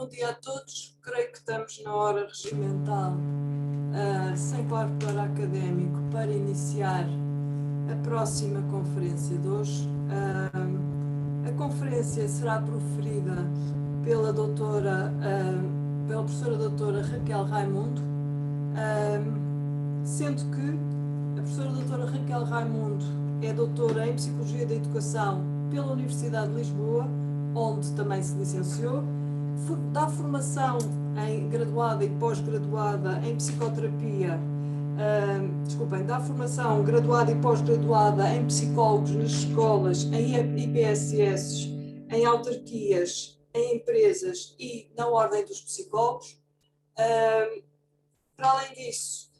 bom dia a todos. Creio que estamos na hora regimental, sem quarto de hora académico, para iniciar a próxima conferência de hoje. A conferência será proferida pela professora doutora Raquel Raimundo, sendo que a professora doutora Raquel Raimundo é doutora em Psicologia da Educação pela Universidade de Lisboa, onde também se licenciou, dá formação em graduada e pós-graduada em psicoterapia, dá formação graduada e pós-graduada em psicólogos nas escolas, em IPSS, em autarquias, em empresas e na ordem dos psicólogos. Para além disso,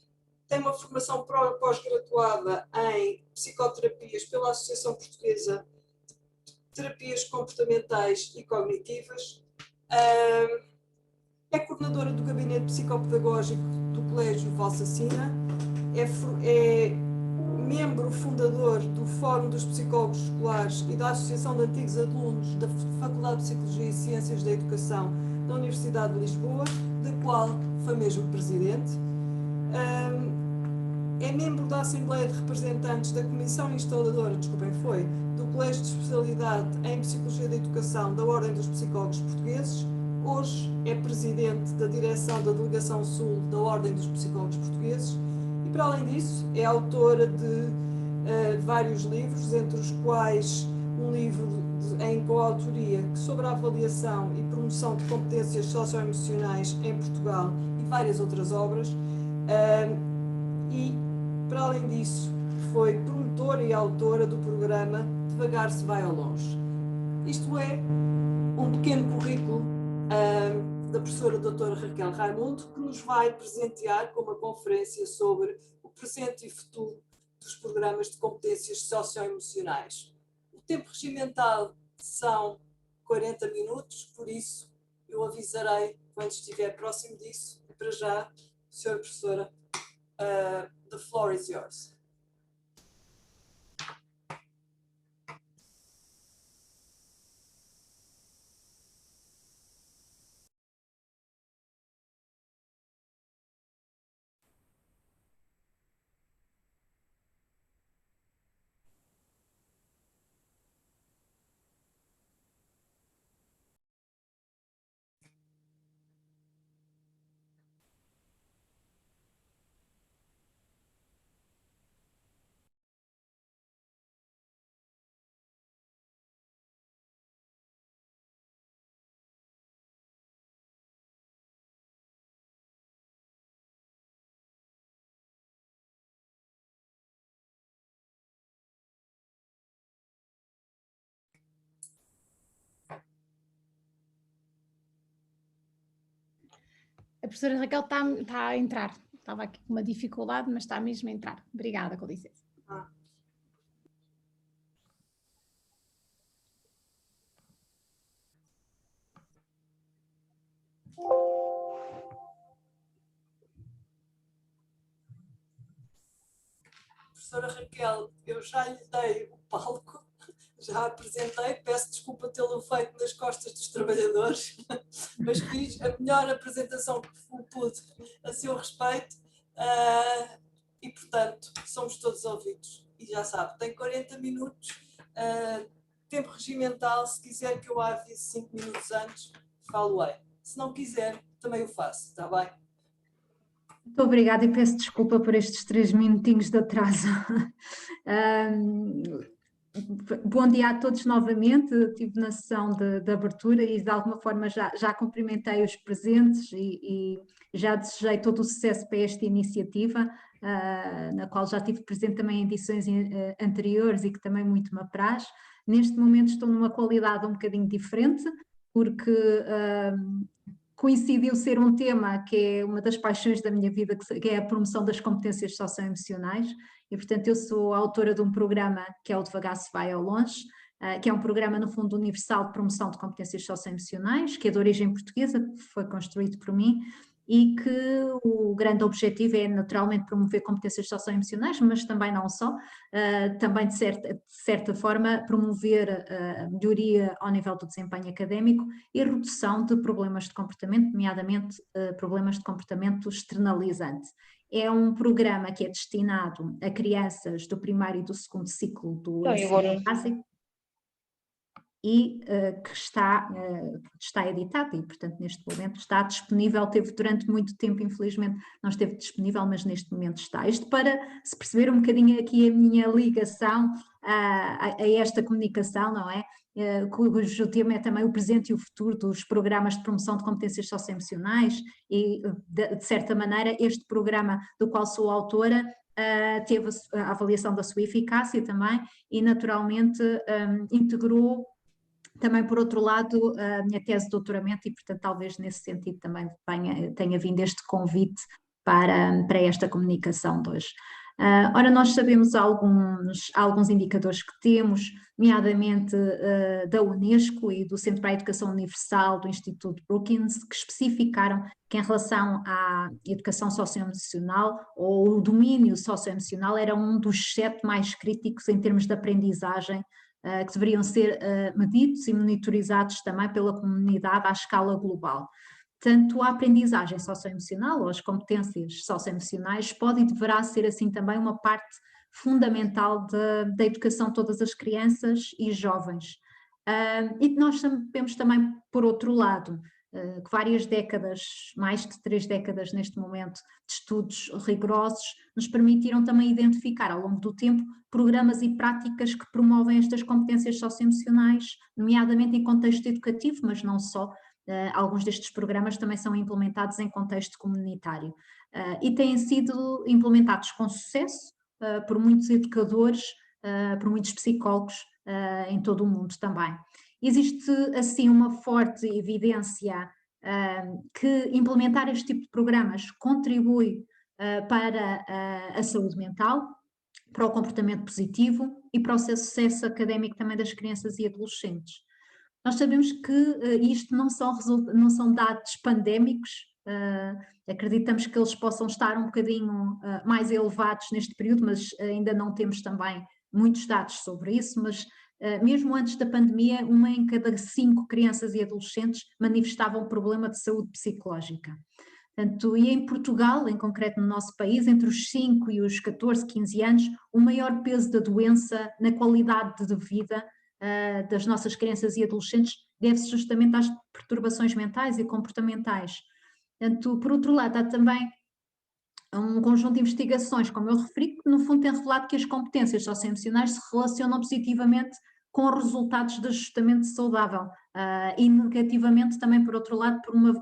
tem uma formação pós-graduada em psicoterapias pela Associação Portuguesa de Terapias Comportamentais e Cognitivas. É coordenadora do Gabinete Psicopedagógico do Colégio Valsacina, é membro fundador do Fórum dos Psicólogos Escolares e da Associação de Antigos Alunos da Faculdade de Psicologia e Ciências da Educação da Universidade de Lisboa, da qual foi mesmo presidente. É membro da Assembleia de Representantes da Comissão Instaladora, do Colégio de Especialidade em Psicologia da Educação da Ordem dos Psicólogos Portugueses. Hoje é presidente da direção da Delegação Sul da Ordem dos Psicólogos Portugueses e, para além disso, é autora de vários livros, entre os quais um livro em coautoria sobre a avaliação e promoção de competências socioemocionais em Portugal e várias outras obras. E, para além disso, foi promotora e autora do programa Devagar se vai ao longe. Isto é um pequeno currículo da professora doutora Raquel Raimundo, que nos vai presentear com uma conferência sobre o presente e futuro dos programas de competências socioemocionais. O tempo regimental são 40 minutos, por isso eu avisarei quando estiver próximo disso. E para já, senhora professora, the floor is yours. A professora Raquel está a entrar. Estava aqui com uma dificuldade, mas está mesmo a entrar. Obrigada, com licença. Professora Raquel, eu já lhe dei o palco, já a apresentei, peço desculpa tê-lo feito nas costas dos trabalhadores, mas fiz a melhor apresentação que pude a seu respeito e, portanto, somos todos ouvidos. E já sabe, tem 40 minutos, tempo regimental, se quiser que eu a avise 5 minutos antes, falo-ei. Se não quiser, também o faço, está bem? Muito obrigada e peço desculpa por estes 3 minutinhos de atraso. Bom dia a todos novamente. Estive na sessão de abertura e de alguma forma já cumprimentei os presentes e já desejei todo o sucesso para esta iniciativa, na qual já estive presente também em edições anteriores e que também muito me apraz. Neste momento estou numa qualidade um bocadinho diferente, porque coincidiu ser um tema que é uma das paixões da minha vida, que é a promoção das competências socioemocionais, e portanto eu sou a autora de um programa que é o Devagar se vai ao longe, que é um programa no fundo universal de promoção de competências socioemocionais, que é de origem portuguesa, que foi construído por mim, e que o grande objetivo é naturalmente promover competências socioemocionais, mas também não só, também de certa forma promover a melhoria ao nível do desempenho académico e a redução de problemas de comportamento, nomeadamente problemas de comportamento externalizante. É um programa que é destinado a crianças do primeiro e do segundo ciclo do ensino básico e que está editado e, portanto, neste momento está disponível, teve durante muito tempo, infelizmente, não esteve disponível, mas neste momento está. Isto para se perceber um bocadinho aqui a minha ligação a esta comunicação, não é? Cujo tema é também o presente e o futuro dos programas de promoção de competências socioemocionais e, de certa maneira, este programa do qual sou autora teve a avaliação da sua eficácia também e, naturalmente, integrou também, por outro lado, a minha tese de doutoramento e, portanto, talvez nesse sentido também tenha vindo este convite para esta comunicação de hoje. Ora, nós sabemos alguns indicadores que temos, nomeadamente da Unesco e do Centro para a Educação Universal do Instituto Brookings, que especificaram que em relação à educação socioemocional ou o domínio socioemocional era um dos 7 mais críticos em termos de aprendizagem que deveriam ser medidos e monitorizados também pela comunidade à escala global. Tanto a aprendizagem socioemocional ou as competências socioemocionais pode e deverá ser assim também uma parte fundamental da educação de todas as crianças e jovens. E nós sabemos também, por outro lado, que várias décadas, mais de 3 décadas neste momento, de estudos rigorosos, nos permitiram também identificar ao longo do tempo programas e práticas que promovem estas competências socioemocionais, nomeadamente em contexto educativo, mas não só. Alguns destes programas também são implementados em contexto comunitário e têm sido implementados com sucesso por muitos educadores, por muitos psicólogos em todo o mundo também. Existe assim uma forte evidência que implementar este tipo de programas contribui para a saúde mental, para o comportamento positivo e para o sucesso académico também das crianças e adolescentes. Nós sabemos que isto não são dados pandémicos, acreditamos que eles possam estar um bocadinho mais elevados neste período, mas ainda não temos também muitos dados sobre isso, mas mesmo antes da pandemia, 1 em cada 5 crianças e adolescentes manifestavam um problema de saúde psicológica. Portanto, e em Portugal, em concreto no nosso país, entre os 5 e os 14, 15 anos, o maior peso da doença na qualidade de vida das nossas crianças e adolescentes deve-se justamente às perturbações mentais e comportamentais. Portanto, por outro lado, há também um conjunto de investigações, como eu referi, que no fundo tem revelado que as competências socioemocionais se relacionam positivamente com resultados de ajustamento saudável e negativamente também, por outro lado,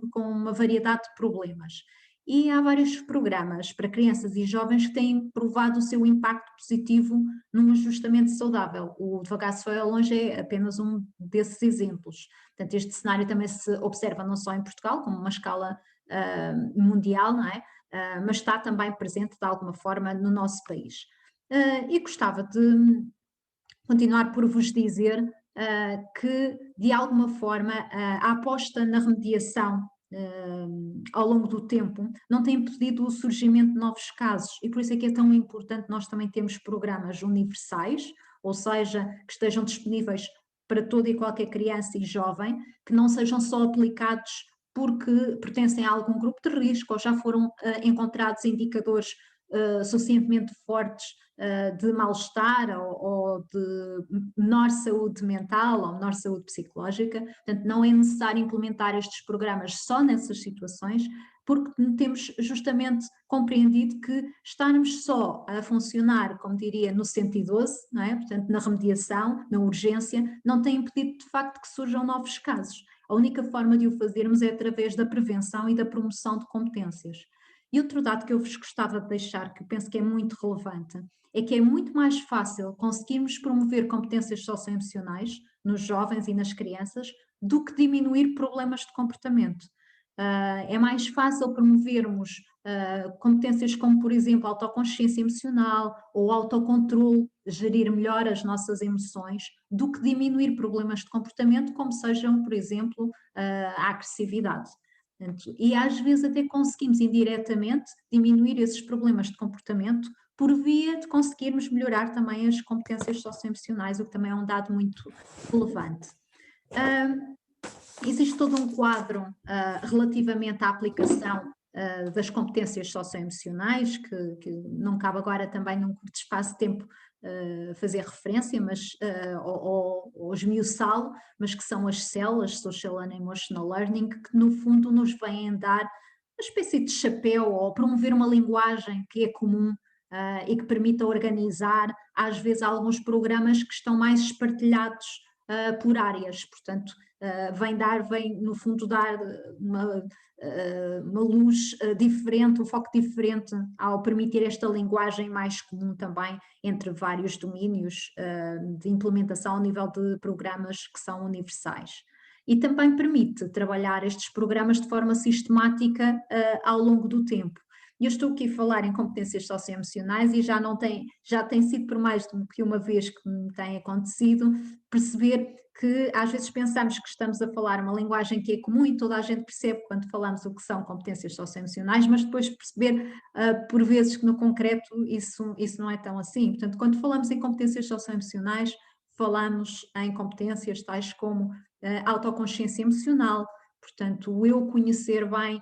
com uma variedade de problemas. E há vários programas para crianças e jovens que têm provado o seu impacto positivo num ajustamento saudável. O Devagar se vai ao longe é apenas um desses exemplos. Portanto, este cenário também se observa não só em Portugal, como uma escala mundial, não é? Mas está também presente de alguma forma no nosso país. E gostava de continuar por vos dizer que, de alguma forma, a aposta na remediação ao longo do tempo não tem impedido o surgimento de novos casos e por isso é que é tão importante nós também termos programas universais, ou seja, que estejam disponíveis para toda e qualquer criança e jovem, que não sejam só aplicados porque pertencem a algum grupo de risco ou já foram encontrados indicadores suficientemente fortes de mal-estar ou de menor saúde mental ou menor saúde psicológica. Portanto, não é necessário implementar estes programas só nessas situações, porque temos justamente compreendido que estarmos só a funcionar, como diria, no 112, não é? Portanto, na remediação, na urgência, não tem impedido de facto que surjam novos casos. A única forma de o fazermos é através da prevenção e da promoção de competências. E outro dado que eu vos gostava de deixar, que eu penso que é muito relevante, é que é muito mais fácil conseguirmos promover competências socioemocionais nos jovens e nas crianças do que diminuir problemas de comportamento. É mais fácil promovermos competências como, por exemplo, autoconsciência emocional ou autocontrole, gerir melhor as nossas emoções, do que diminuir problemas de comportamento como sejam, por exemplo, a agressividade. Portanto, e às vezes até conseguimos indiretamente diminuir esses problemas de comportamento por via de conseguirmos melhorar também as competências socioemocionais, o que também é um dado muito relevante. Existe todo um quadro relativamente à aplicação das competências socioemocionais, que não cabe agora também num curto espaço de tempo fazer referência, mas, ou esmiuçá-lo, mas que são as células, Social and Emotional Learning, que no fundo nos vêm dar uma espécie de chapéu ou promover uma linguagem que é comum e que permita organizar, às vezes, alguns programas que estão mais espartilhados por áreas, portanto, vem no fundo dar uma luz diferente, um foco diferente ao permitir esta linguagem mais comum também entre vários domínios de implementação ao nível de programas que são universais. E também permite trabalhar estes programas de forma sistemática ao longo do tempo. Eu estou aqui a falar em competências socioemocionais e já tem sido por mais do que uma vez que me tem acontecido perceber que às vezes pensamos que estamos a falar uma linguagem que é comum e toda a gente percebe quando falamos o que são competências socioemocionais, mas depois perceber por vezes que no concreto isso não é tão assim. Portanto, quando falamos em competências socioemocionais, falamos em competências tais como autoconsciência emocional, portanto, o eu conhecer bem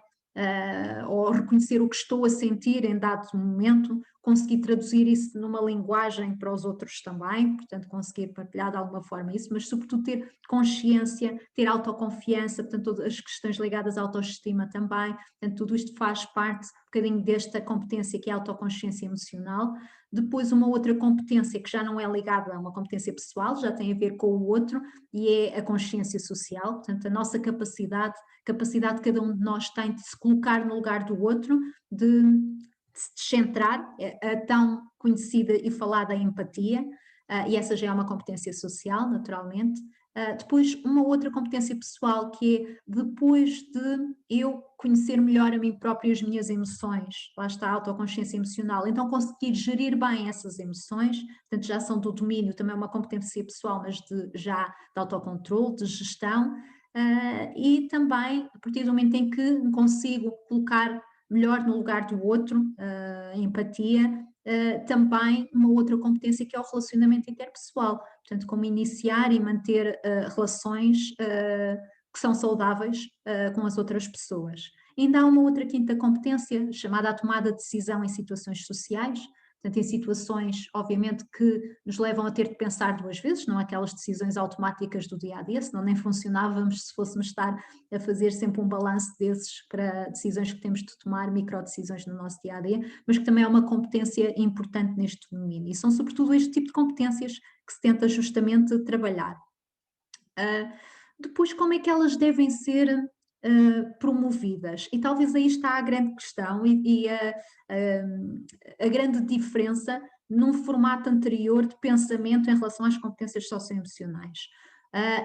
ou reconhecer o que estou a sentir em dado momento, conseguir traduzir isso numa linguagem para os outros também, portanto conseguir partilhar de alguma forma isso, mas sobretudo ter consciência, ter autoconfiança, portanto todas as questões ligadas à autoestima também, portanto tudo isto faz parte um bocadinho desta competência que é a autoconsciência emocional. Depois uma outra competência que já não é ligada a uma competência pessoal, já tem a ver com o outro, e é a consciência social, portanto a nossa capacidade de cada um de nós tem de se colocar no lugar do outro, de se descentrar, a tão conhecida e falada empatia, e essa já é uma competência social, naturalmente. Depois, uma outra competência pessoal que é depois de eu conhecer melhor a mim própria e as minhas emoções, lá está a autoconsciência emocional, então conseguir gerir bem essas emoções, portanto já são do domínio, também é uma competência pessoal, mas já de autocontrole, de gestão, e também a partir do momento em que consigo colocar melhor no lugar do outro, empatia, também uma outra competência que é o relacionamento interpessoal, portanto como iniciar e manter relações que são saudáveis com as outras pessoas. Ainda há uma outra quinta competência chamada a tomada de decisão em situações sociais, portanto em situações obviamente que nos levam a ter de pensar duas vezes, não aquelas decisões automáticas do dia a dia, senão nem funcionávamos se fôssemos estar a fazer sempre um balanço desses para decisões que temos de tomar, microdecisões no nosso dia a dia, mas que também é uma competência importante neste domínio e são sobretudo este tipo de competências que se tenta justamente trabalhar. Depois, como é que elas devem ser promovidas? E talvez aí está a grande questão e a grande diferença num formato anterior de pensamento em relação às competências socioemocionais.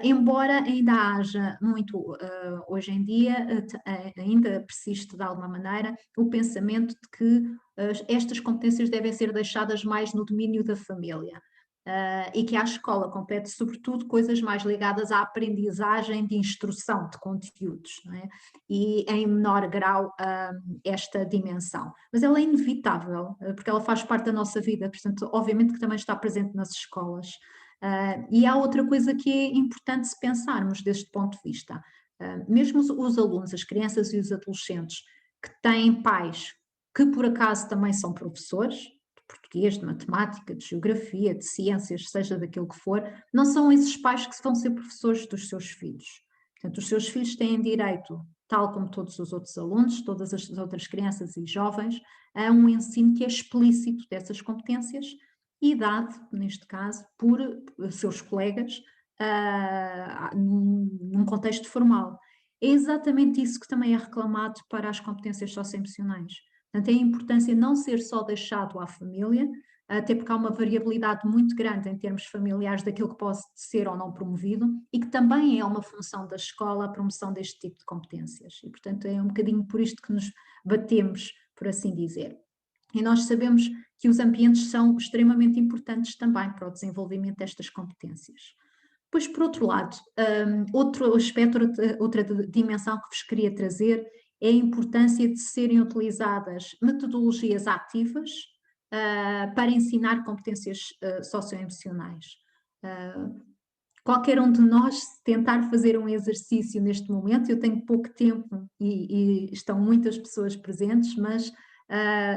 Embora ainda haja muito, hoje em dia, ainda persiste de alguma maneira o pensamento de que estas competências devem ser deixadas mais no domínio da família. E que à escola compete sobretudo coisas mais ligadas à aprendizagem de instrução de conteúdos, não é? E em menor grau esta dimensão. Mas ela é inevitável, porque ela faz parte da nossa vida, portanto, obviamente que também está presente nas escolas. E há outra coisa que é importante se pensarmos deste ponto de vista. Mesmo os alunos, as crianças e os adolescentes que têm pais que por acaso também são professores, português, de matemática, de geografia, de ciências, seja daquilo que for, não são esses pais que vão ser professores dos seus filhos. Portanto, os seus filhos têm direito, tal como todos os outros alunos, todas as outras crianças e jovens, a um ensino que é explícito dessas competências e dado, neste caso, por seus colegas, num contexto formal. É exatamente isso que também é reclamado para as competências socioemocionais. Portanto, é a importância não ser só deixado à família, até porque há uma variabilidade muito grande em termos familiares daquilo que pode ser ou não promovido e que também é uma função da escola a promoção deste tipo de competências. E, portanto, é um bocadinho por isto que nos batemos, por assim dizer. E nós sabemos que os ambientes são extremamente importantes também para o desenvolvimento destas competências. Pois, por outro lado, outro aspecto, outra dimensão que vos queria trazer é a importância de serem utilizadas metodologias ativas para ensinar competências socioemocionais. Qualquer um de nós, se tentar fazer um exercício neste momento, eu tenho pouco tempo e estão muitas pessoas presentes, mas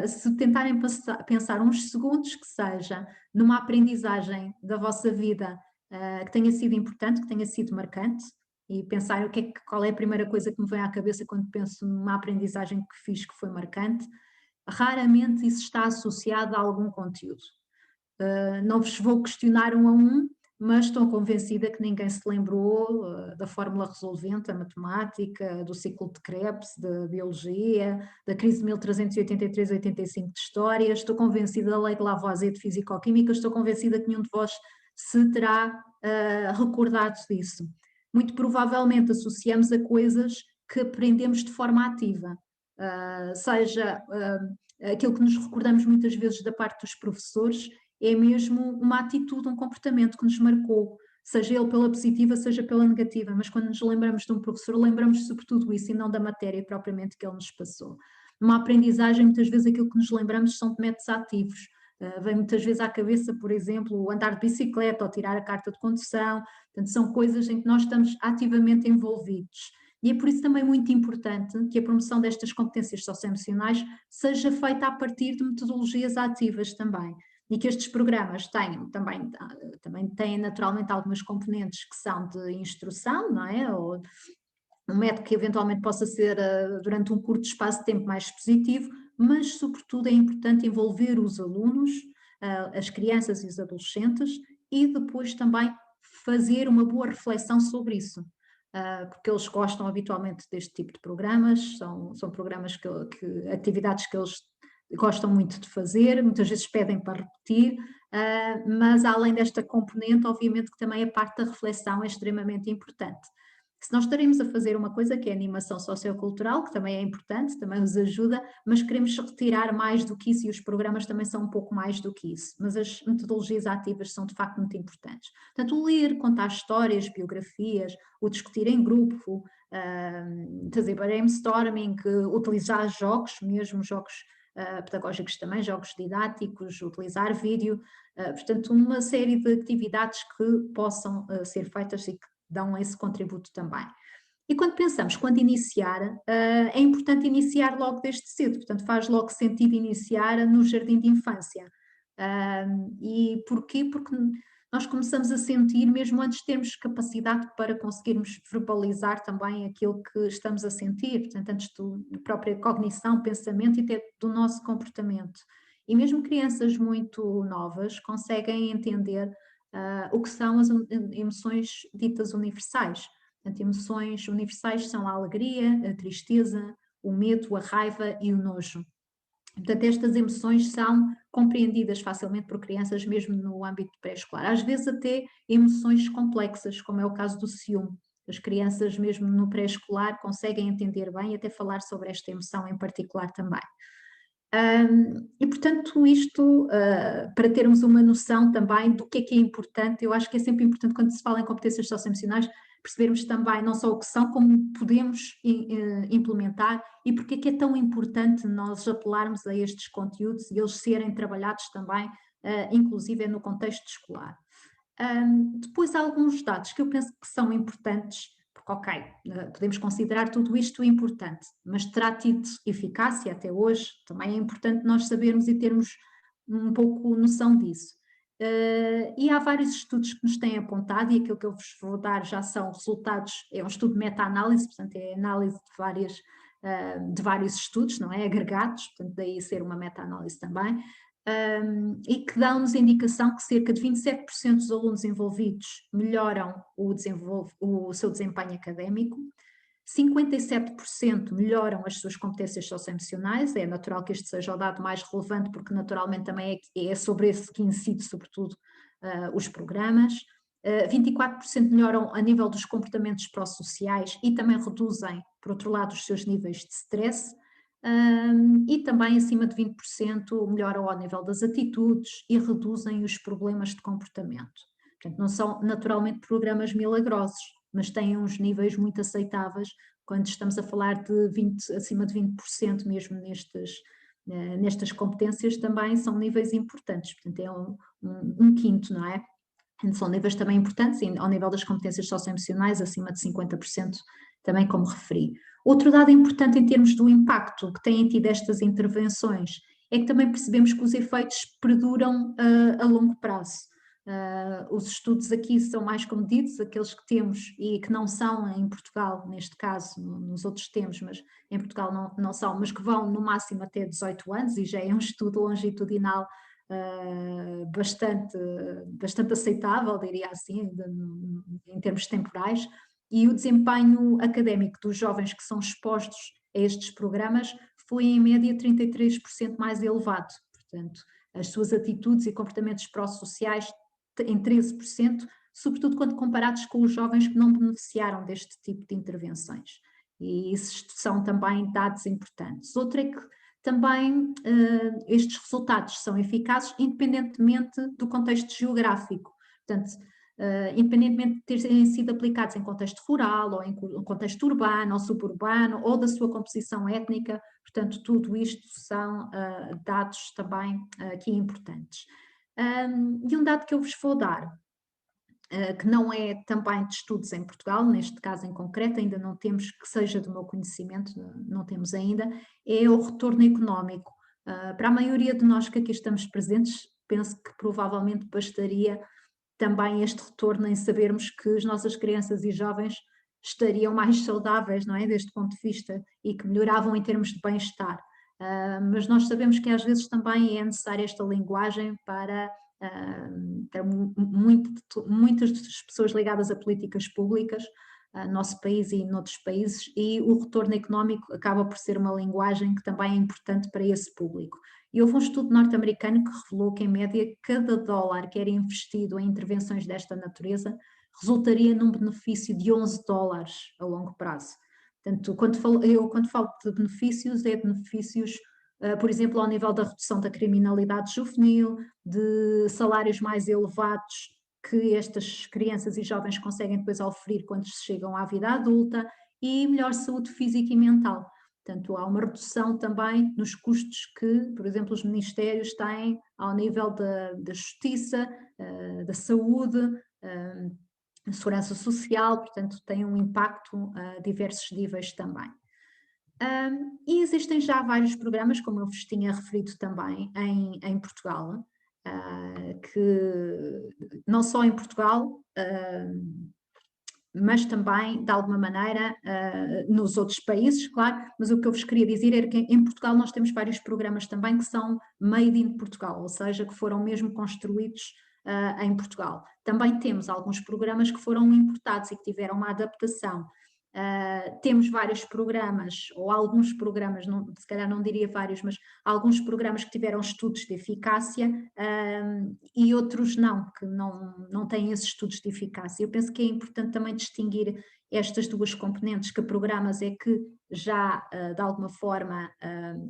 se tentarem pensar uns segundos que seja numa aprendizagem da vossa vida que tenha sido importante, que tenha sido marcante, e pensar qual é a primeira coisa que me vem à cabeça quando penso numa aprendizagem que fiz que foi marcante, raramente isso está associado a algum conteúdo. Não vos vou questionar um a um, mas estou convencida que ninguém se lembrou da fórmula resolvente, da matemática, do ciclo de Krebs, da biologia, da crise de 1383-85 de história, estou convencida da lei de Lavoisier de fisicoquímica, estou convencida que nenhum de vós se terá recordado disso. Muito provavelmente associamos a coisas que aprendemos de forma ativa, seja aquilo que nos recordamos muitas vezes da parte dos professores, é mesmo uma atitude, um comportamento que nos marcou, seja ele pela positiva, seja pela negativa, mas quando nos lembramos de um professor, lembramos sobretudo isso e não da matéria propriamente que ele nos passou. Numa aprendizagem, muitas vezes aquilo que nos lembramos são de métodos ativos. Vem muitas vezes à cabeça, por exemplo, andar de bicicleta ou tirar a carta de condução, portanto são coisas em que nós estamos ativamente envolvidos. E é por isso também muito importante que a promoção destas competências socioemocionais seja feita a partir de metodologias ativas também. E que estes programas também têm naturalmente algumas componentes que são de instrução, não é? Ou um método que eventualmente possa ser durante um curto espaço de tempo mais expositivo, mas sobretudo é importante envolver os alunos, as crianças e os adolescentes e depois também fazer uma boa reflexão sobre isso. Porque eles gostam habitualmente deste tipo de programas, são programas atividades que eles gostam muito de fazer, muitas vezes pedem para repetir, mas além desta componente, obviamente que também a parte da reflexão é extremamente importante. Se nós estaremos a fazer uma coisa que é a animação sociocultural, que também é importante, também nos ajuda, mas queremos retirar mais do que isso e os programas também são um pouco mais do que isso, mas as metodologias ativas são de facto muito importantes. Portanto, o ler, contar histórias, biografias, o discutir em grupo, fazer brainstorming, utilizar jogos, mesmo jogos pedagógicos também, jogos didáticos, utilizar vídeo, portanto uma série de atividades que possam ser feitas e que dão esse contributo também. E quando iniciar, é importante iniciar logo desde cedo, portanto faz logo sentido iniciar no jardim de infância. E porquê? Porque nós começamos a sentir, mesmo antes de termos capacidade para conseguirmos verbalizar também aquilo que estamos a sentir, portanto antes da própria cognição, pensamento e até do nosso comportamento. E mesmo crianças muito novas conseguem entender o que são as emoções ditas universais. Portanto, emoções universais são a alegria, a tristeza, o medo, a raiva e o nojo. Portanto, estas emoções são compreendidas facilmente por crianças, mesmo no âmbito pré-escolar. Às vezes até emoções complexas, como é o caso do ciúme. As crianças, mesmo no pré-escolar, conseguem entender bem e até falar sobre esta emoção em particular também. E, portanto, isto, para termos uma noção também do que é importante, eu acho que é sempre importante quando se fala em competências socioemocionais, percebermos também não só o que são, como podemos implementar e porque é que é tão importante nós apelarmos a estes conteúdos e eles serem trabalhados também, inclusive no contexto escolar. Depois há alguns dados que eu penso que são importantes, porque ok, podemos considerar tudo isto importante, mas terá tido eficácia até hoje, também é importante nós sabermos e termos um pouco noção disso. E há vários estudos que nos têm apontado, e aquilo que eu vos vou dar já são resultados, é um estudo de meta-análise, portanto é análise de vários estudos, não é? Agregados, portanto daí ser uma meta-análise também, e que dão-nos a indicação que cerca de 27% dos alunos envolvidos melhoram o seu desempenho académico, 57% melhoram as suas competências socioemocionais, é natural que este seja o dado mais relevante porque naturalmente também é sobre esse que incide sobretudo os programas, 24% melhoram a nível dos comportamentos pró-sociais e também reduzem, por outro lado, os seus níveis de stress, e também acima de 20% melhoram ao nível das atitudes e reduzem os problemas de comportamento. Portanto, não são naturalmente programas milagrosos, mas têm uns níveis muito aceitáveis quando estamos a falar de 20, acima de 20% mesmo nestas competências, também são níveis importantes, portanto é um quinto, não é? São níveis também importantes, e ao nível das competências socioemocionais, acima de 50%, também como referi. Outro dado importante em termos do impacto que têm tido estas intervenções é que também percebemos que os efeitos perduram a longo prazo. Os estudos aqui são mais comedidos, aqueles que temos e que não são em Portugal, neste caso, nos outros temos, mas em Portugal não são, mas que vão no máximo até 18 anos, e já é um estudo longitudinal bastante aceitável, diria assim, em termos temporais, e o desempenho académico dos jovens que são expostos a estes programas foi em média 33% mais elevado, portanto, as suas atitudes e comportamentos pró-sociais em 13%, sobretudo quando comparados com os jovens que não beneficiaram deste tipo de intervenções. E isso são também dados importantes. Outro é que também estes resultados são eficazes independentemente do contexto geográfico. Portanto, independentemente de terem sido aplicados em contexto rural, ou em contexto urbano, ou suburbano, ou da sua composição étnica, portanto, tudo isto são dados também aqui importantes. E um dado que eu vos vou dar, que não é também de estudos em Portugal, neste caso em concreto, ainda não temos, que seja do meu conhecimento, não temos ainda, é o retorno económico. Para a maioria de nós que aqui estamos presentes, penso que provavelmente bastaria também este retorno em sabermos que as nossas crianças e jovens estariam mais saudáveis, não é, deste ponto de vista, e que melhoravam em termos de bem-estar. Mas nós sabemos que às vezes também é necessária esta linguagem para muitas das pessoas ligadas a políticas públicas, no nosso país e noutros países, e o retorno económico acaba por ser uma linguagem que também é importante para esse público. E houve um estudo norte-americano que revelou que, em média, cada dólar que era investido em intervenções desta natureza resultaria num benefício de 11 dólares a longo prazo. Portanto, quando falo de benefícios, é benefícios, por exemplo, ao nível da redução da criminalidade juvenil, de salários mais elevados que estas crianças e jovens conseguem depois oferir quando chegam à vida adulta, e melhor saúde física e mental. Portanto, há uma redução também nos custos que, por exemplo, os ministérios têm ao nível da justiça, da saúde, da segurança social, portanto, tem um impacto a diversos níveis também. E existem já vários programas, como eu vos tinha referido também, em Portugal, que não só em Portugal, mas também, de alguma maneira, nos outros países, claro, mas o que eu vos queria dizer era que em Portugal nós temos vários programas também que são made in Portugal, ou seja, que foram mesmo construídos em Portugal. Também temos alguns programas que foram importados e que tiveram uma adaptação. Temos vários programas, ou alguns programas, se calhar não diria vários, mas alguns programas que tiveram estudos de eficácia e outros que não têm esses estudos de eficácia. Eu penso que é importante também distinguir estas duas componentes, que programas é que já de alguma forma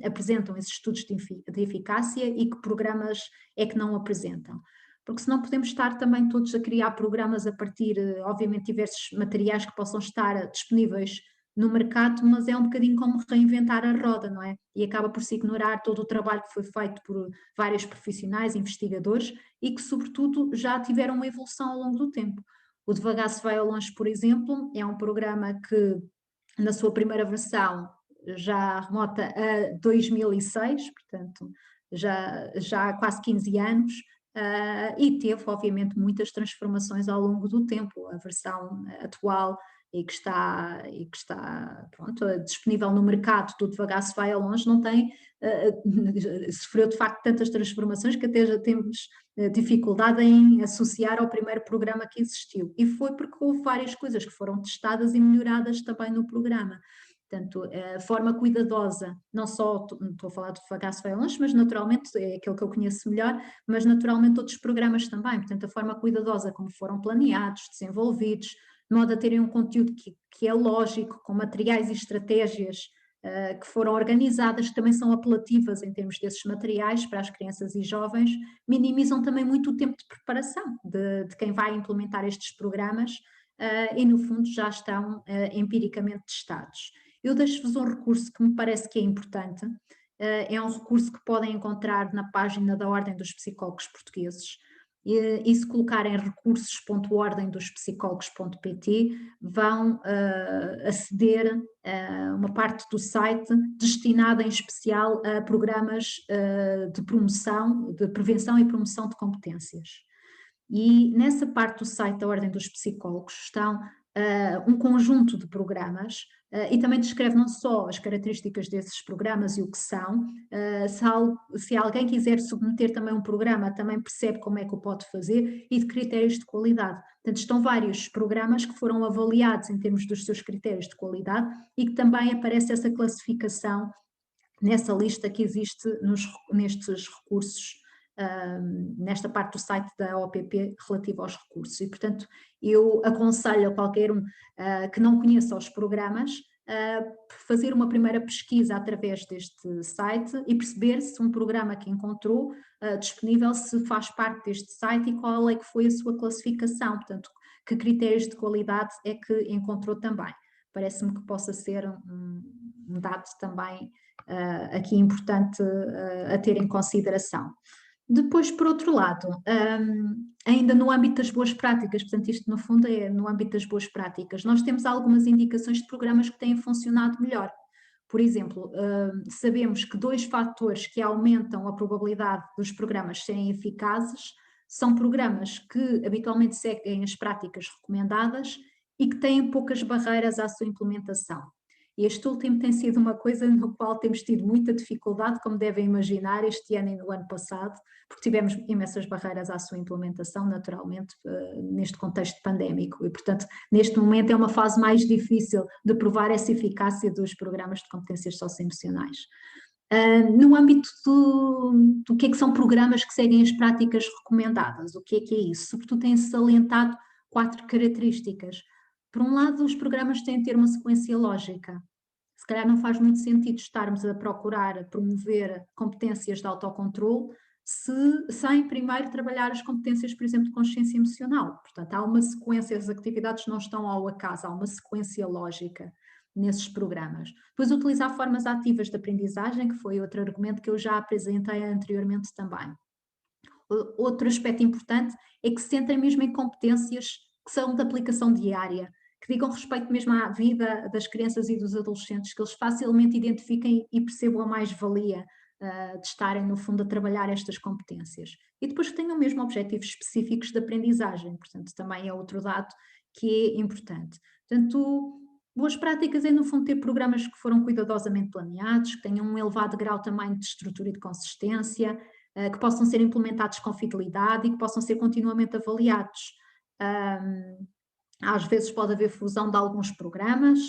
apresentam esses estudos de eficácia e que programas é que não apresentam. Porque senão podemos estar também todos a criar programas a partir, obviamente, diversos materiais que possam estar disponíveis no mercado, mas é um bocadinho como reinventar a roda, não é? E acaba por se ignorar todo o trabalho que foi feito por vários profissionais, investigadores, e que, sobretudo, já tiveram uma evolução ao longo do tempo. O Devagar se vai ao longe, por exemplo, é um programa que, na sua primeira versão, já remota a 2006, portanto, já há quase 15 anos, e teve, obviamente, muitas transformações ao longo do tempo. A versão atual e que está pronto, disponível no mercado do Devagar se vai ao longe não tem, sofreu de facto tantas transformações que até já temos dificuldade em associar ao primeiro programa que existiu. E foi porque houve várias coisas que foram testadas e melhoradas também no programa. Portanto, a forma cuidadosa, não só estou a falar do Devagar se vai ao longe, mas naturalmente é aquele que eu conheço melhor, mas naturalmente outros programas também. Portanto, a forma cuidadosa como foram planeados, desenvolvidos, de modo a terem um conteúdo que é lógico, com materiais e estratégias que foram organizadas, que também são apelativas em termos desses materiais para as crianças e jovens, minimizam também muito o tempo de preparação de quem vai implementar estes programas e, no fundo, já estão empiricamente testados. Eu deixo-vos um recurso que me parece que é importante, é um recurso que podem encontrar na página da Ordem dos Psicólogos Portugueses, e se colocarem recursos.ordendospsicólogos.pt vão aceder a uma parte do site destinada em especial a programas de promoção, de prevenção e promoção de competências. E nessa parte do site da Ordem dos Psicólogos estão um conjunto de programas e também descreve não só as características desses programas e o que são, se alguém quiser submeter também um programa, também percebe como é que o pode fazer e de critérios de qualidade. Portanto, estão vários programas que foram avaliados em termos dos seus critérios de qualidade e que também aparece essa classificação nessa lista que existe nestes recursos, nesta parte do site da OPP relativa aos recursos. E, portanto, eu aconselho a qualquer um que não conheça os programas fazer uma primeira pesquisa através deste site e perceber se um programa que encontrou disponível se faz parte deste site e qual é que foi a sua classificação, portanto, que critérios de qualidade é que encontrou também. Parece-me que possa ser um dado também aqui importante a ter em consideração. Depois, por outro lado, ainda no âmbito das boas práticas, portanto isto no fundo é no âmbito das boas práticas, nós temos algumas indicações de programas que têm funcionado melhor. Por exemplo, sabemos que 2 fatores que aumentam a probabilidade dos programas serem eficazes são programas que habitualmente seguem as práticas recomendadas e que têm poucas barreiras à sua implementação. Este último tem sido uma coisa no qual temos tido muita dificuldade, como devem imaginar, este ano e no ano passado, porque tivemos imensas barreiras à sua implementação, naturalmente, neste contexto pandémico. E, portanto, neste momento é uma fase mais difícil de provar essa eficácia dos programas de competências socioemocionais. No âmbito do que são programas que seguem as práticas recomendadas, o que é isso? Sobretudo tem-se salientado 4 características. Por um lado, os programas têm de ter uma sequência lógica. Se calhar não faz muito sentido estarmos a procurar promover competências de autocontrole sem primeiro trabalhar as competências, por exemplo, de consciência emocional. Portanto, há uma sequência, as atividades não estão ao acaso, há uma sequência lógica nesses programas. Depois, utilizar formas ativas de aprendizagem, que foi outro argumento que eu já apresentei anteriormente também. Outro aspecto importante é que se centrem mesmo em competências que são de aplicação diária, que digam respeito mesmo à vida das crianças e dos adolescentes, que eles facilmente identifiquem e percebam a mais-valia de estarem, no fundo, a trabalhar estas competências. E depois que tenham mesmo objetivos específicos de aprendizagem, portanto, também é outro dado que é importante. Portanto, boas práticas é, no fundo, ter programas que foram cuidadosamente planeados, que tenham um elevado grau também de estrutura e de consistência, que possam ser implementados com fidelidade e que possam ser continuamente avaliados. Às vezes pode haver fusão de alguns programas,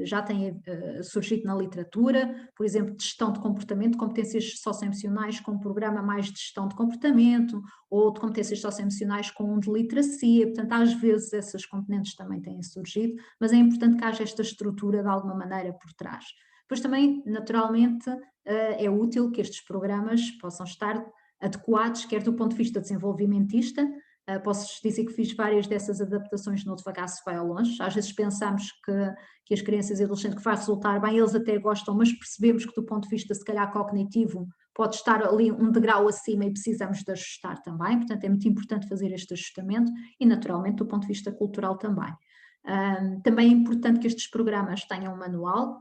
já tem surgido na literatura, por exemplo, de gestão de comportamento, competências socioemocionais com um programa mais de gestão de comportamento, ou de competências socioemocionais com um de literacia, portanto às vezes essas componentes também têm surgido, mas é importante que haja esta estrutura de alguma maneira por trás. Depois também, naturalmente, é útil que estes programas possam estar adequados, quer do ponto de vista desenvolvimentista. Posso dizer que fiz várias dessas adaptações no Devagar se vai ao longe. Às vezes pensamos que as crianças e adolescentes que vai resultar bem, eles até gostam, mas percebemos que do ponto de vista se calhar cognitivo pode estar ali um degrau acima e precisamos de ajustar também, portanto é muito importante fazer este ajustamento e naturalmente do ponto de vista cultural também. Também é importante que estes programas tenham um manual,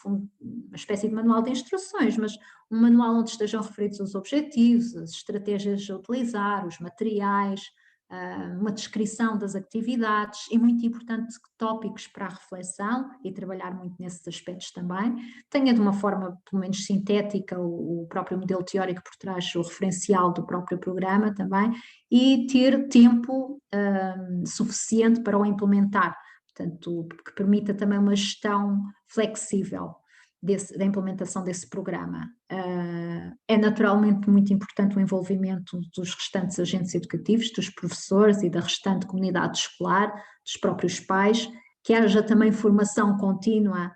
uma espécie de manual de instruções, mas um manual onde estejam referidos os objetivos, as estratégias a utilizar, os materiais, uma descrição das atividades e, muito importante, tópicos para a reflexão e trabalhar muito nesses aspectos também. Tenha de uma forma, pelo menos sintética, o próprio modelo teórico por trás, o referencial do próprio programa também, e ter tempo suficiente para o implementar, portanto, que permita também uma gestão flexível da implementação desse programa. É naturalmente muito importante o envolvimento dos restantes agentes educativos, dos professores e da restante comunidade escolar, dos próprios pais, que haja também formação contínua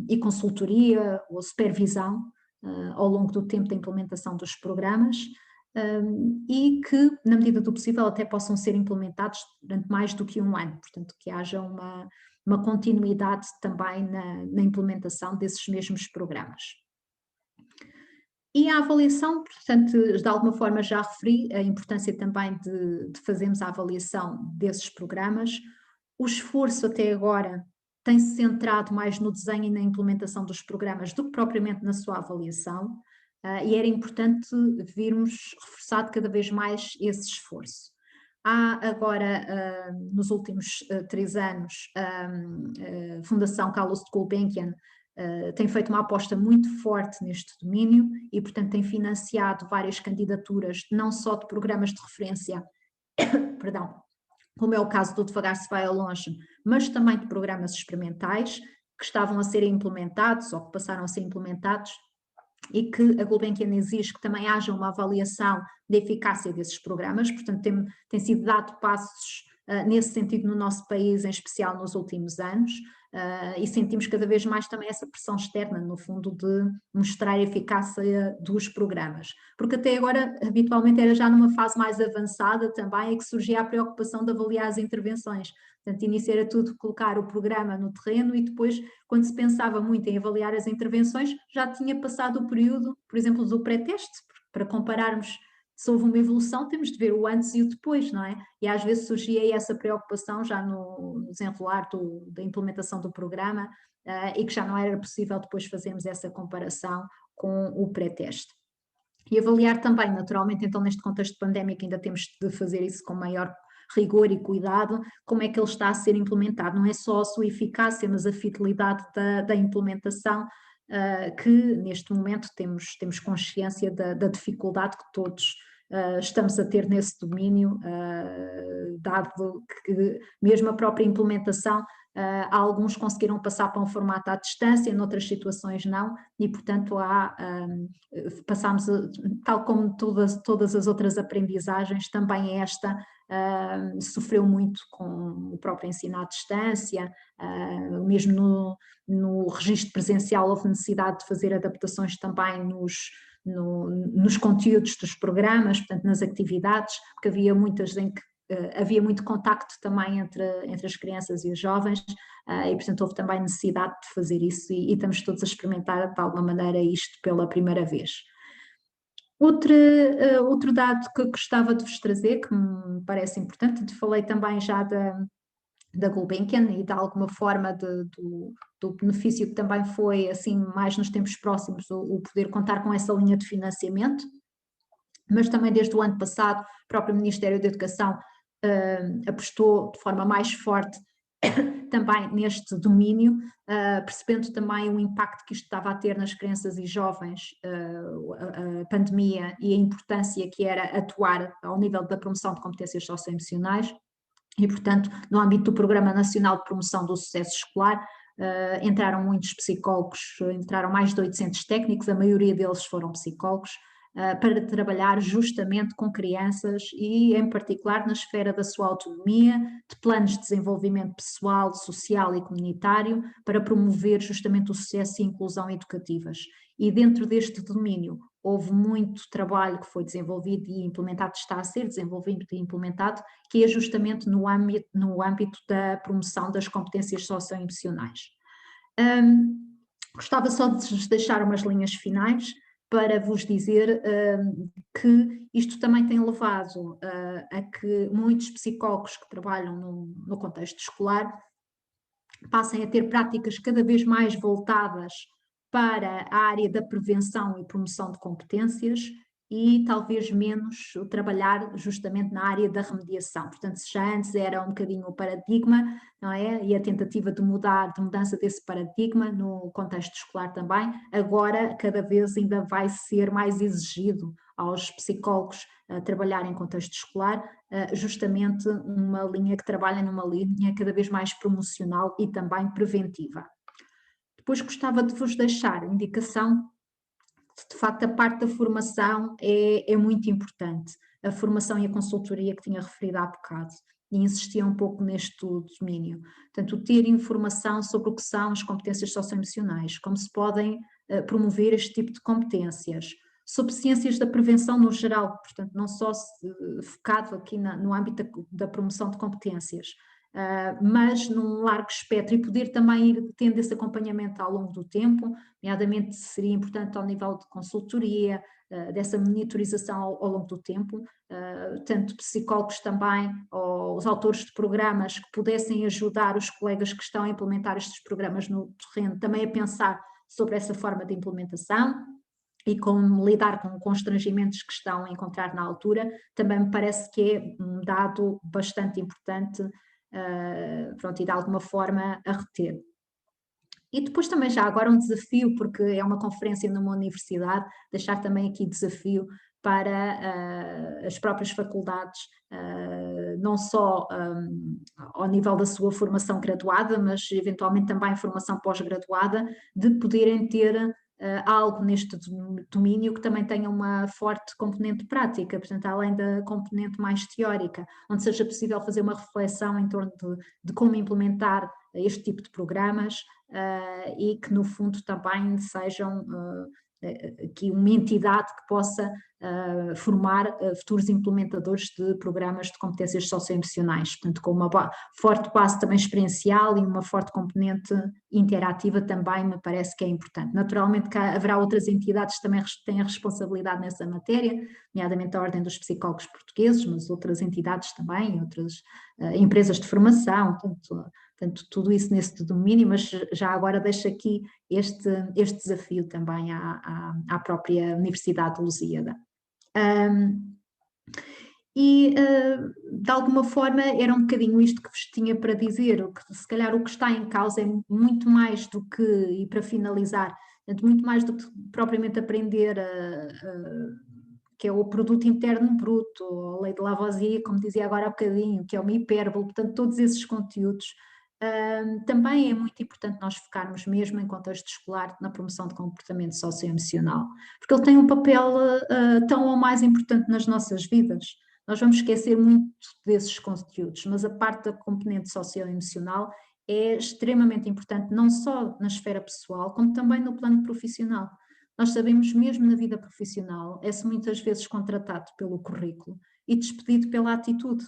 e consultoria ou supervisão ao longo do tempo da implementação dos programas, e que, na medida do possível, até possam ser implementados durante mais do que um ano, portanto, que haja uma continuidade também na implementação desses mesmos programas. E a avaliação, portanto, de alguma forma já referi a importância também de fazermos a avaliação desses programas. O esforço até agora tem-se centrado mais no desenho e na implementação dos programas do que propriamente na sua avaliação, e era importante virmos reforçado cada vez mais esse esforço. Há agora, nos últimos 3 anos, a Fundação Carlos de Gulbenkian tem feito uma aposta muito forte neste domínio e, portanto, tem financiado várias candidaturas, não só de programas de referência, perdão, como é o caso do Devagar se vai ao longe, mas também de programas experimentais que estavam a ser implementados ou que passaram a ser implementados, e que a Gulbenkian exige que também haja uma avaliação da eficácia desses programas, portanto tem sido dado passos nesse sentido no nosso país, em especial nos últimos anos, e sentimos cada vez mais também essa pressão externa, no fundo, de mostrar a eficácia dos programas, porque até agora habitualmente era já numa fase mais avançada também, é que surgia a preocupação de avaliar as intervenções. Portanto, início era tudo colocar o programa no terreno e depois, quando se pensava muito em avaliar as intervenções, já tinha passado o período, por exemplo, do pré-teste, para compararmos se houve uma evolução, temos de ver o antes e o depois, não é? E às vezes surgia essa preocupação já no desenrolar da implementação do programa, e que já não era possível depois fazermos essa comparação com o pré-teste. E avaliar também, naturalmente, então neste contexto pandémico ainda temos de fazer isso com maior rigor e cuidado, como é que ele está a ser implementado, não é só a sua eficácia, mas a fidelidade da implementação, que neste momento temos consciência da dificuldade que todos estamos a ter nesse domínio, dado que mesmo a própria implementação, alguns conseguiram passar para um formato à distância, noutras situações não, e portanto passámos, tal como todas as outras aprendizagens, também esta sofreu muito com o próprio ensino à distância, mesmo no registro presencial houve necessidade de fazer adaptações também nos conteúdos dos programas, portanto nas atividades, porque havia muitas em que havia muito contacto também entre as crianças e os jovens, e portanto houve também necessidade de fazer isso e estamos todos a experimentar de alguma maneira isto pela primeira vez. Outro dado que eu gostava de vos trazer, que me parece importante, falei também já da Gulbenkian e de alguma forma do benefício que também foi, assim, mais nos tempos próximos, o poder contar com essa linha de financiamento, mas também desde o ano passado o próprio Ministério da Educação apostou de forma mais forte também neste domínio, percebendo também o impacto que isto estava a ter nas crianças e jovens, a pandemia e a importância que era atuar ao nível da promoção de competências socioemocionais. E, portanto, no âmbito do Programa Nacional de Promoção do Sucesso Escolar, entraram muitos psicólogos, entraram mais de 800 técnicos, a maioria deles foram psicólogos, para trabalhar justamente com crianças e, em particular, na esfera da sua autonomia, de planos de desenvolvimento pessoal, social e comunitário, para promover justamente o sucesso e a inclusão educativas. E dentro deste domínio houve muito trabalho que foi desenvolvido e implementado, está a ser desenvolvido e implementado, que é justamente no âmbito da promoção das competências socioemocionais. Gostava só de vos deixar umas linhas finais para vos dizer que isto também tem levado a que muitos psicólogos que trabalham no contexto escolar passem a ter práticas cada vez mais voltadas para a área da prevenção e promoção de competências e talvez menos trabalhar justamente na área da remediação. Portanto, se já antes era um bocadinho o paradigma, não é? E a tentativa de mudança desse paradigma no contexto escolar também, agora cada vez ainda vai ser mais exigido aos psicólogos trabalhar em contexto escolar, justamente uma linha que trabalha numa linha cada vez mais promocional e também preventiva. Depois gostava de vos deixar a indicação de facto a parte da formação é muito importante, a formação e a consultoria que tinha referido há bocado. e insistia um pouco neste domínio. Portanto, ter informação sobre o que são as competências socioemocionais, como se podem promover este tipo de competências, sobre ciências da prevenção no geral, portanto, não só focado aqui no âmbito da promoção de competências, mas num largo espectro, e poder também ir tendo esse acompanhamento ao longo do tempo, nomeadamente seria importante ao nível de consultoria, dessa monitorização ao longo do tempo, tanto psicólogos também, ou os autores de programas que pudessem ajudar os colegas que estão a implementar estes programas no terreno, também a pensar sobre essa forma de implementação e como lidar com constrangimentos que estão a encontrar na altura, também me parece que é um dado bastante importante, pronto, e de alguma forma a reter. E depois também já agora um desafio, porque é uma conferência numa universidade, deixar também aqui desafio para as próprias faculdades, não só ao nível da sua formação graduada, mas eventualmente também formação pós-graduada, de poderem ter algo neste domínio que também tenha uma forte componente prática, portanto, além da componente mais teórica, onde seja possível fazer uma reflexão em torno de como implementar este tipo de programas, e que no fundo também sejam aqui uma entidade que possa formar futuros implementadores de programas de competências socioemocionais, portanto com uma forte base também experiencial e uma forte componente interativa também me parece que é importante. Naturalmente que haverá outras entidades que também têm a responsabilidade nessa matéria, nomeadamente a Ordem dos Psicólogos Portugueses, mas outras entidades também, outras empresas de formação, portanto, tudo isso nesse domínio, mas já agora deixo aqui este desafio também à própria Universidade de Lusíada. De alguma forma era um bocadinho isto que vos tinha para dizer, que se calhar o que está em causa é muito mais do que, e para finalizar, muito mais do que propriamente aprender que é o produto interno bruto, a lei de Lavoisier, como dizia agora há bocadinho, que é uma hipérbole, portanto todos esses conteúdos. Também é muito importante nós focarmos mesmo em contexto escolar na promoção de comportamento socioemocional, porque ele tem um papel tão ou mais importante nas nossas vidas. Nós vamos esquecer muito desses conteúdos, mas a parte da componente socioemocional é extremamente importante, não só na esfera pessoal, como também no plano profissional. Nós sabemos mesmo na vida profissional, é-se muitas vezes contratado pelo currículo e despedido pela atitude.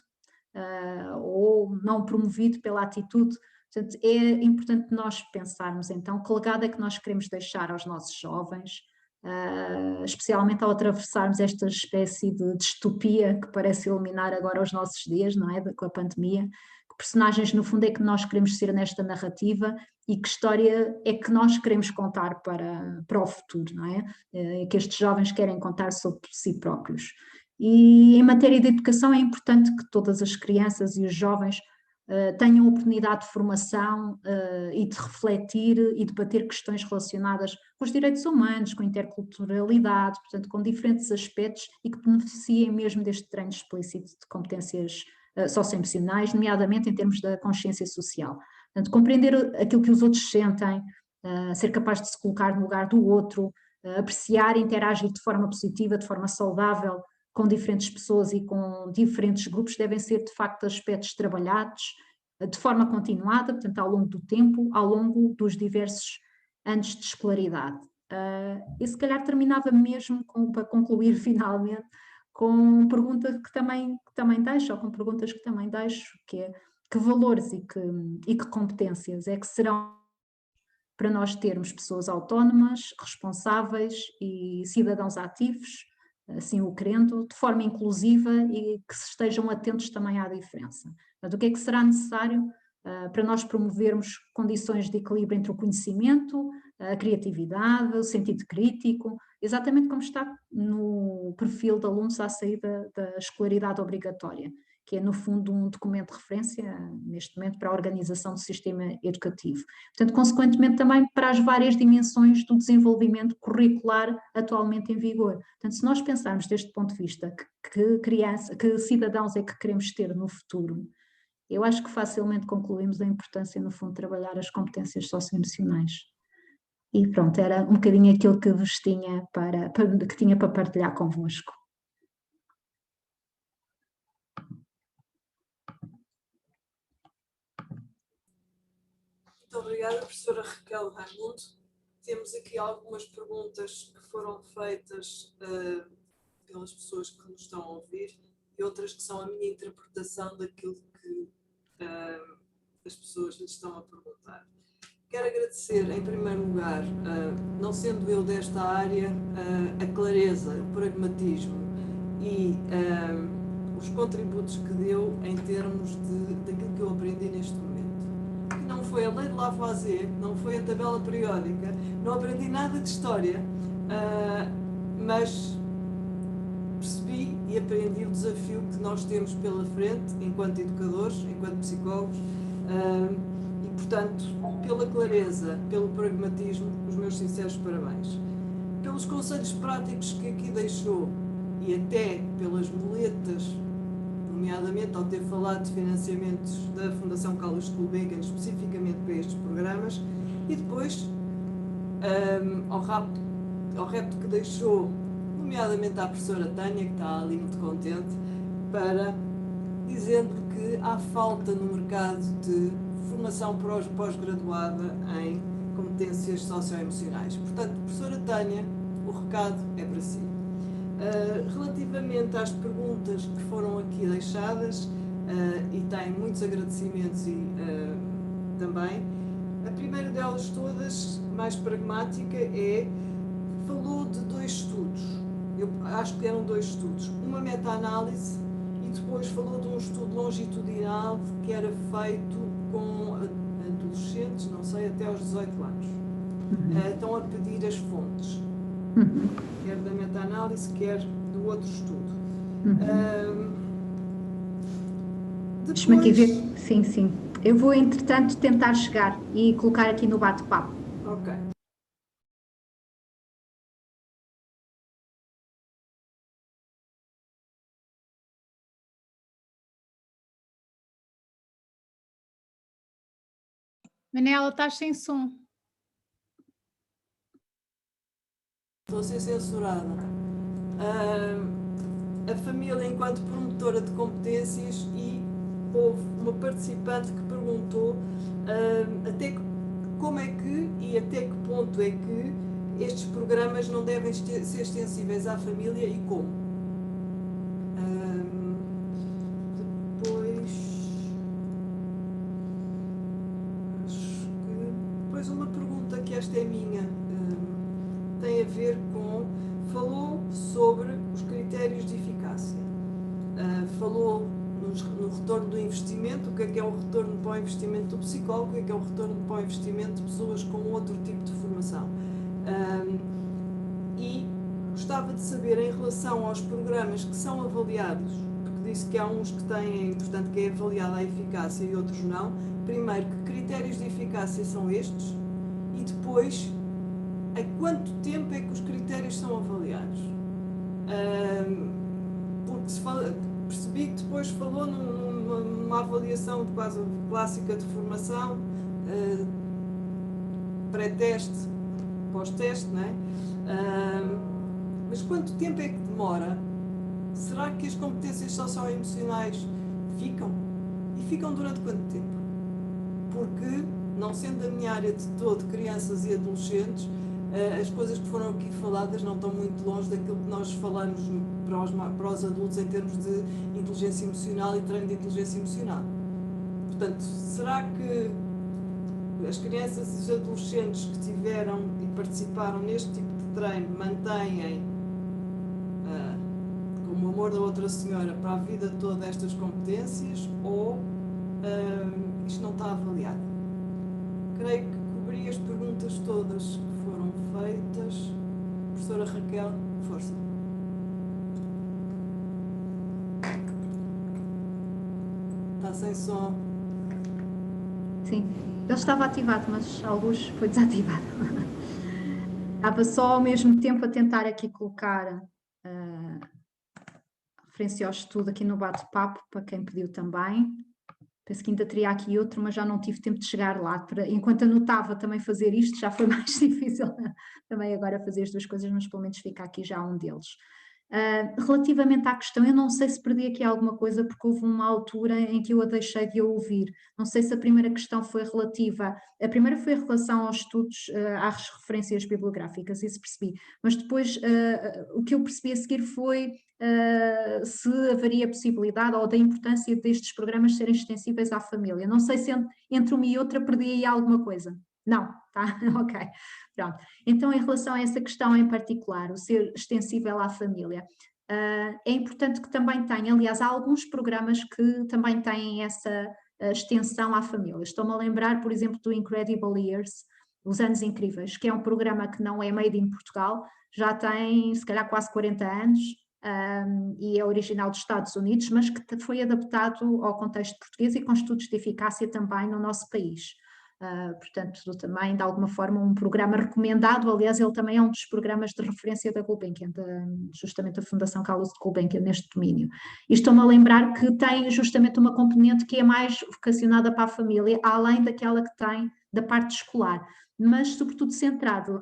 Ou não promovido pela atitude. Portanto, é importante nós pensarmos então que legado é que nós queremos deixar aos nossos jovens, especialmente ao atravessarmos esta espécie de distopia que parece iluminar agora os nossos dias, não é? Com a pandemia. Que personagens no fundo é que nós queremos ser nesta narrativa e que história é que nós queremos contar para o futuro, não é? Que estes jovens querem contar sobre si próprios. E em matéria de educação é importante que todas as crianças e os jovens tenham oportunidade de formação e de refletir e debater questões relacionadas com os direitos humanos, com a interculturalidade, portanto com diferentes aspectos e que beneficiem mesmo deste treino explícito de competências socioemocionais, nomeadamente em termos da consciência social. Portanto, compreender aquilo que os outros sentem, ser capaz de se colocar no lugar do outro, apreciar e interagir de forma positiva, de forma saudável, com diferentes pessoas e com diferentes grupos, devem ser de facto aspectos trabalhados de forma continuada, portanto ao longo do tempo, ao longo dos diversos anos de escolaridade. E se calhar terminava mesmo para concluir finalmente com uma pergunta que também deixo, ou com perguntas que também deixo, que é que valores e que competências é que serão para nós termos pessoas autónomas, responsáveis e cidadãos ativos, assim o querendo, de forma inclusiva e que estejam atentos também à diferença. Portanto, o que é que será necessário para nós promovermos condições de equilíbrio entre o conhecimento, a criatividade, o sentido crítico, exatamente como está no perfil de alunos à saída da escolaridade obrigatória, que é no fundo um documento de referência neste momento para a organização do sistema educativo. Portanto, consequentemente também para as várias dimensões do desenvolvimento curricular atualmente em vigor. Portanto, se nós pensarmos deste ponto de vista que cidadãos é que queremos ter no futuro, eu acho que facilmente concluímos a importância no fundo de trabalhar as competências socioemocionais. E pronto, era um bocadinho aquilo que vos tinha para partilhar convosco. Muito obrigada, professora Raquel Raimundo. Temos aqui algumas perguntas que foram feitas pelas pessoas que nos estão a ouvir e outras que são a minha interpretação daquilo que as pessoas lhes estão a perguntar. Quero agradecer, em primeiro lugar, não sendo eu desta área, a clareza, o pragmatismo e os contributos que deu em termos daquilo que eu aprendi neste momento. Que não foi a lei de Lavoisier, não foi a tabela periódica, não aprendi nada de história, mas percebi e aprendi o desafio que nós temos pela frente, enquanto educadores, enquanto psicólogos, e, portanto, pela clareza, pelo pragmatismo, os meus sinceros parabéns. Pelos conselhos práticos que aqui deixou e até pelas muletas, nomeadamente ao ter falado de financiamentos da Fundação Carlos Gulbenkian, especificamente para estes programas, e depois ao repto que deixou, nomeadamente à professora Tânia, que está ali muito contente, para dizendo que há falta no mercado de formação pós-graduada em competências socioemocionais. Portanto, professora Tânia, o recado é para si. Relativamente às perguntas que foram aqui deixadas, e tem muitos agradecimentos também, a primeira delas todas, mais pragmática, falou de 2 estudos. Eu acho que eram 2 estudos. Uma meta-análise e depois falou de um estudo longitudinal que era feito com adolescentes, não sei, até aos 18 anos. Estão a pedir as fontes. Quer da meta-análise, quer do outro estudo. Deixa-me aqui ver. Sim, sim. Eu vou, entretanto, tentar chegar e colocar aqui no bate-papo. Ok. Manela, estás sem som. Estou a ser censurada. A família enquanto promotora de competências, e houve uma participante que perguntou como é que e até que ponto é que estes programas não devem ser extensíveis à família e como. Depois uma pergunta que esta é minha, tem a ver com, falou sobre os critérios de eficácia, falou no retorno do investimento, o que é o retorno para o investimento do psicólogo, o que é o retorno para o investimento de pessoas com outro tipo de formação. E gostava de saber, em relação aos programas que são avaliados, porque disse que há uns que têm, portanto, que é avaliada a eficácia e outros não, primeiro, que critérios de eficácia são estes, e depois, a quanto tempo é que os critérios são avaliados? Porque percebi que depois falou numa avaliação quase clássica de formação, pré-teste, pós-teste, não é? Mas quanto tempo é que demora? Será que as competências socioemocionais ficam? E ficam durante quanto tempo? Porque, não sendo a minha área de todo, crianças e adolescentes, as coisas que foram aqui faladas não estão muito longe daquilo que nós falamos para os adultos em termos de inteligência emocional e treino de inteligência emocional. Portanto, será que as crianças e os adolescentes que tiveram e participaram neste tipo de treino mantêm, como o amor da outra senhora, para a vida toda estas competências, ou isto não está avaliado? Creio que cobri as perguntas todas que foram feitas. Professora Raquel, força. Está sem som. Sim, ele estava ativado, mas a luz foi desativada. Estava só ao mesmo tempo a tentar aqui colocar referência ao estudo aqui no bate-papo, para quem pediu também. Penso que ainda teria aqui outro, mas já não tive tempo de chegar lá. Enquanto anotava também fazer isto, já foi mais difícil também agora fazer as 2 coisas, mas pelo menos fica aqui já um deles. Relativamente à questão, eu não sei se perdi aqui alguma coisa, porque houve uma altura em que eu a deixei de ouvir. Não sei se a primeira questão foi relativa, a primeira foi em relação aos estudos, às referências bibliográficas, isso percebi, mas depois o que eu percebi a seguir foi se haveria possibilidade ou da importância destes programas serem extensíveis à família. Não sei se entre uma e outra perdi aí alguma coisa. Não, tá? Ok, pronto. Então, em relação a essa questão em particular, o ser extensível à família, é importante que também tenha, aliás, há alguns programas que também têm essa extensão à família. Estou-me a lembrar, por exemplo, do Incredible Years, Os Anos Incríveis, que é um programa que não é made in Portugal, já tem, se calhar, quase 40 anos, e é original dos Estados Unidos, mas que foi adaptado ao contexto português e com estudos de eficácia também no nosso país. Portanto, também de alguma forma um programa recomendado, aliás ele também é um dos programas de referência da Gulbenkian, justamente a Fundação Carlos de Gulbenkian neste domínio. E estou-me a lembrar que tem justamente uma componente que é mais vocacionada para a família, além daquela que tem da parte escolar, mas sobretudo centrado,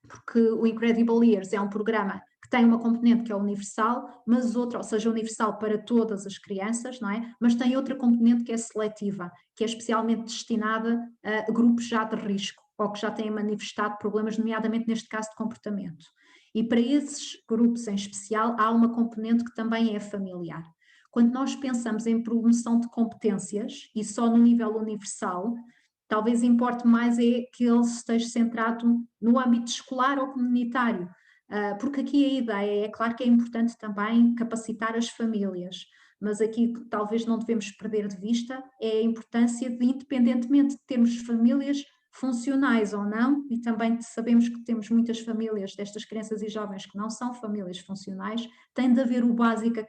porque o Incredible Years é um programa que tem uma componente que é universal, mas outra, ou seja, universal para todas as crianças, não é? Mas tem outra componente que é seletiva, que é especialmente destinada a grupos já de risco, ou que já têm manifestado problemas, nomeadamente neste caso de comportamento. E para esses grupos em especial, há uma componente que também é familiar. Quando nós pensamos em promoção de competências, e só no nível universal, talvez importe mais é que ele esteja centrado no âmbito escolar ou comunitário, porque aqui a ideia é claro que é importante também capacitar as famílias, mas aqui que talvez não devemos perder de vista é a importância de, independentemente de termos famílias funcionais ou não, e também sabemos que temos muitas famílias destas crianças e jovens que não são famílias funcionais, tem de haver o básico a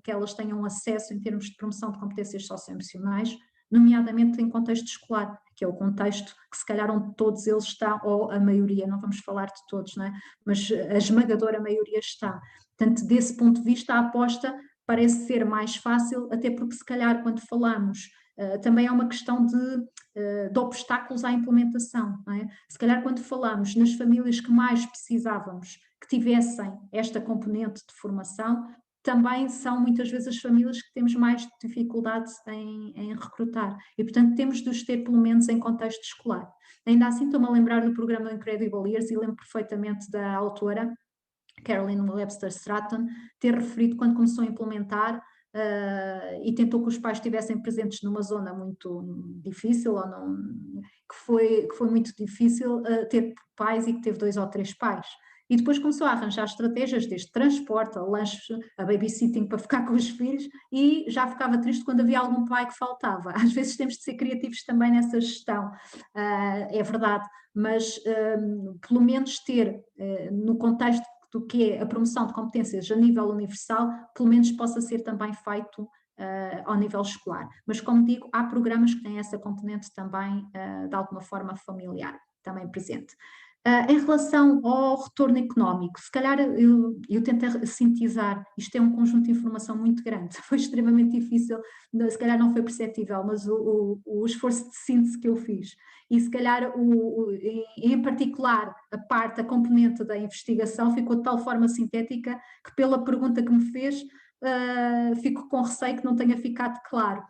que elas tenham acesso em termos de promoção de competências socioemocionais, nomeadamente em contexto escolar, que é o contexto que se calhar onde todos eles estão, ou a maioria, não vamos falar de todos, não é? Mas a esmagadora maioria está. Portanto, desse ponto de vista, a aposta parece ser mais fácil, até porque se calhar quando falamos, também é uma questão de obstáculos à implementação, não é? Se calhar quando falamos nas famílias que mais precisávamos que tivessem esta componente de formação, também são muitas vezes as famílias que temos mais dificuldade em recrutar e, portanto, temos de os ter pelo menos em contexto escolar. Ainda assim, estou-me a lembrar do programa Incredible Years e lembro perfeitamente da autora, Carolyn Webster Stratton, ter referido quando começou a implementar e tentou que os pais estivessem presentes numa zona muito difícil, ou não, que foi muito difícil ter pais e que teve 2 ou 3 pais. E depois começou a arranjar estratégias desde transporte, a lanche, a babysitting para ficar com os filhos, e já ficava triste quando havia algum pai que faltava. Às vezes temos de ser criativos também nessa gestão, é verdade, mas pelo menos ter no contexto do que é a promoção de competências a nível universal, pelo menos possa ser também feito ao nível escolar. Mas como digo, há programas que têm essa componente também de alguma forma familiar, também presente. Em relação ao retorno económico, se calhar eu tentei sintetizar, isto é um conjunto de informação muito grande, foi extremamente difícil, se calhar não foi perceptível, mas o esforço de síntese que eu fiz, e se calhar em particular a componente da investigação ficou de tal forma sintética que pela pergunta que me fez, fico com receio que não tenha ficado claro.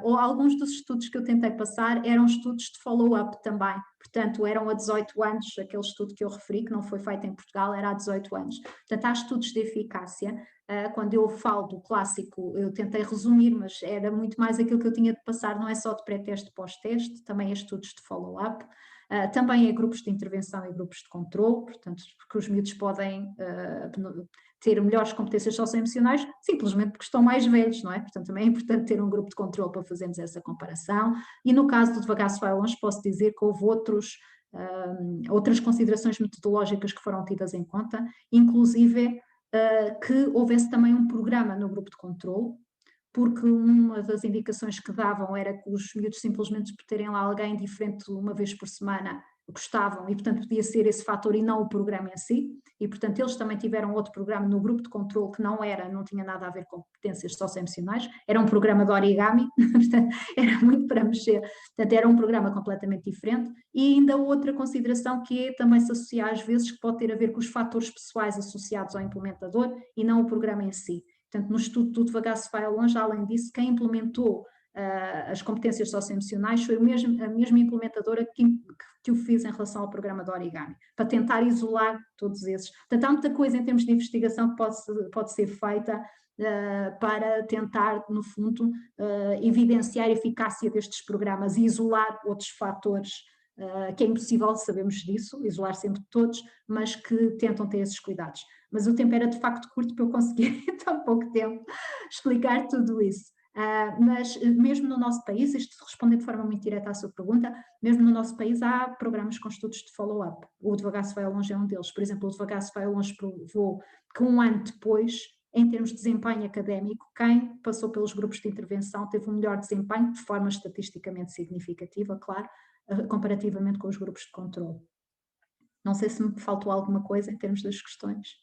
Ou alguns dos estudos que eu tentei passar eram estudos de follow-up também, portanto eram a 18 anos, aquele estudo que eu referi, que não foi feito em Portugal, era há 18 anos. Portanto, há estudos de eficácia, quando eu falo do clássico, eu tentei resumir, mas era muito mais aquilo que eu tinha de passar, não é só de pré-teste e pós-teste, também é estudos de follow-up, também é grupos de intervenção e grupos de controle, portanto, porque os miúdos podem ter melhores competências socioemocionais, simplesmente porque estão mais velhos, não é? Portanto, também é importante ter um grupo de controle para fazermos essa comparação. E no caso do Devagar se vai longe, posso dizer que houve outras considerações metodológicas que foram tidas em conta, inclusive que houvesse também um programa no grupo de controle, porque uma das indicações que davam era que os miúdos simplesmente por terem lá alguém diferente uma vez por semana gostavam e, portanto, podia ser esse fator e não o programa em si. E, portanto, eles também tiveram outro programa no grupo de controle que não tinha nada a ver com competências socioemocionais, era um programa de origami, portanto, era muito para mexer, portanto, era um programa completamente diferente. E ainda outra consideração que é também se associar às vezes que pode ter a ver com os fatores pessoais associados ao implementador e não o programa em si. Portanto, no estudo do Devagar se vai ao longe, além disso, quem implementou as competências socioemocionais foi a mesma implementadora que o fez em relação ao programa do origami, para tentar isolar todos esses. Portanto, há muita coisa em termos de investigação que pode ser feita para tentar, no fundo, evidenciar a eficácia destes programas e isolar outros fatores, que é impossível, sabemos disso, isolar sempre todos, mas que tentam ter esses cuidados. Mas o tempo era de facto curto para eu conseguir em tão pouco tempo explicar tudo isso. Mas mesmo no nosso país, isto respondendo de forma muito direta à sua pergunta, mesmo no nosso país há programas com estudos de follow-up. O Devagar se vai ao longe é um deles. Por exemplo, o Devagar se vai ao longe provou que um ano depois, em termos de desempenho académico, quem passou pelos grupos de intervenção teve um melhor desempenho, de forma estatisticamente significativa, claro, comparativamente com os grupos de controle. Não sei se me faltou alguma coisa em termos das questões.